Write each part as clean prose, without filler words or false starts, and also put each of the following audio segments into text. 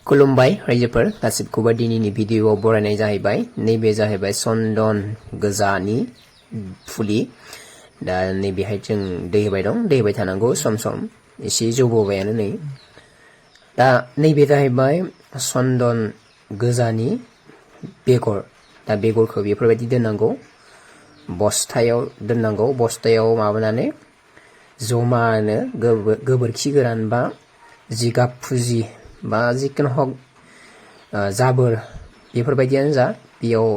खुलुमबाय रायजोफोर गासिबखौबो दिनैनि भिडिअआव बरायनाय जाहैबाय। नैबे जाहैबाय चन्दन गोजानि फुलि। दा नैबेहाय जों दै होबाय दं, दै होबाय थानांगौ सम सम, एसे जौबोबायानो नै। दा नैबे जाहैबाय चन्दन गोजानि बेगर। दा बेगरखौ बेफोरबायदि दोननांगौ, बस्थायाव दोननांगौ, बस्थायाव माबानानै जमानो गोबोरखि गोरान बा जिगाब फुजि बा जिखुनु हक जाबोर बेफोरबायदियानो जा, बेयाव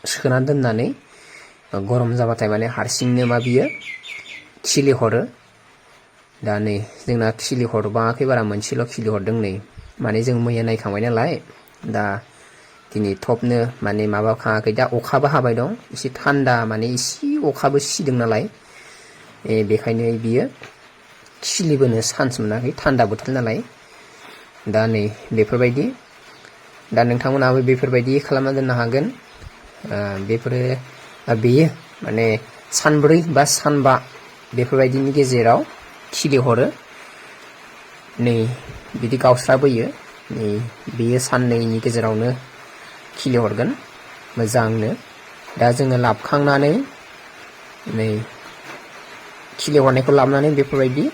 सोना दोननानै गरम जाबाथाय माने हारसिंनो मा बियो खिलिहरो। दा नै जोंना खिलिहरबाङाखै बारा, मोनसेल' खिलिहरदों नै। माने जों मैया नायखांबाय नालाय, दा दिनै थबनो माने माबाखाङाखै। दा अखाबो हाबाय दं, एसे थान्दा, माने एसे अखाबो सिदों नालाय, बेखायनो बियो खिलिबोनो चान्स मोनाखै, थान्दा बोथोर नालाय। दा नै बेफोरबायदि, दा नोंथांमोनाबो बेफोरबायदि खालामना दोननो हागोन। बेयो माने सानब्रै बा सानबा बेफोरबायदिनि गेजेराव खिलिहरो। नै बिदि गावस्राबोयो, नै बेयो साननैनि गेजेरावनो खिलिहरगोन मोजांनो। दा जोङो लाबखांनानै नै खिलिहरनायखौ लाबोनानै बेफोरबायदि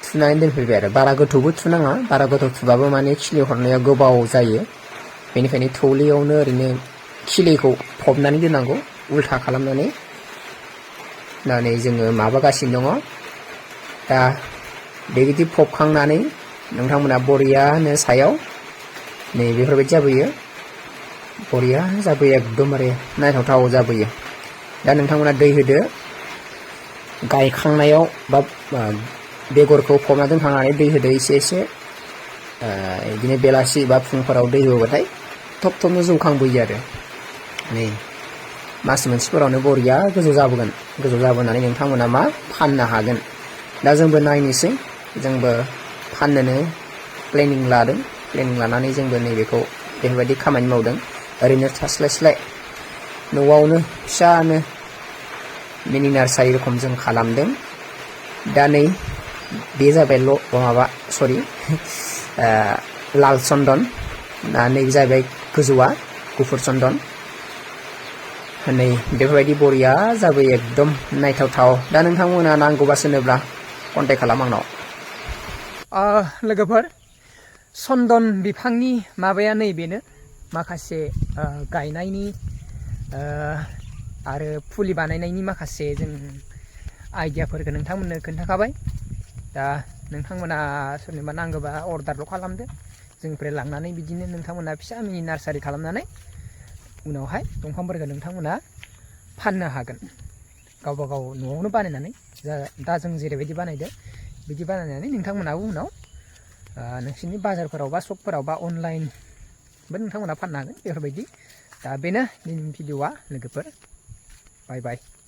थुनानै दोनफैबाय आरो। बारा गोथौबो थुनाङा, बारा गोथौ थुबाबो माने खिलिहरनाया गोबाव जायो। बेनिखायनो थौलेयावनो ओरैनो खिलिखौ फबनानै दोननांगौ, उल्था खालामनानै। दा नै जोङो माबागासिनो दङ। दा बेबायदि फबखांनानै नोंथांमोना बरियानो सायाव नै बेफोरबायदि जाबोयो, बरिया जाबोयो, एकदमबारे नायथावथाव जाबोयो। दा नोंथांमोना दै होदो, गायखांनायाव बा बेगरखौ फबना दोनखांनानै दै होदो एसे एसे। बिदिनो बेलासि बा फुंफोराव दै होबाथाय थब थबनो जौखांबोयो आरो। नै मास मोनसेफोरावनो बरिया गोजौ जाबोगोन। गोजौ जाबोनानै नोंथांमोना मा फाननो हागोन। दा जोंबो नायनोसै, जोंबो फाननोनो प्लेनिं लादों। प्लेनिं लानानै जोंबो नैबेखौ बेफोरबायदि खामानि मावदों। ओरैनो थास्लायस्लाय न'आवनो फिसानो मिनि नार्सारि रखम जों खालामदों। दा नै बे जाबाय लाल चन्दन। दा नैबे जाहैबाय गोजौआ गुफुर चन्दन। नै बेफोरबायदि बरिया जाबोयो, एकदम नायथावथाव। दा नोंथांमोना नांगौबा सोरनोब्ला कन्टेक्ट खालाम आंनाव। लोगोफोर, चन्दन बिफांनि माबाया नैबेनो। माखासे गायनायनि आरो फुलि बानायनायनि माखासे जों आइडियाफोरखौ नोंथांमोननो खोन्थाखाबाय। दा नोंथांमोना सोरनोबा नांगौबा अर्डारल' खालामदो, जोंनिफ्राय लांनानै बिदिनो नोंथांमोना फिसा मिनि नार्सारि खालामनानै उनावहाय दंफांफोरखौ नोंथांमोना फाननो हागोन, गावबा गाव न'आवनो बानायनानै। दा जों जेरैबायदि बानायदो बिदि बानायनानै नोंथांमोनाबो उनाव नोंसोरनि बाजारफोराव बा सकफोराव बा अनलाइनबो नोंथांमोना फाननो हागोन बेफोरबायदि। दा बेनो दिनैनि भिडिअआ लोगोफोर। बाय बाय।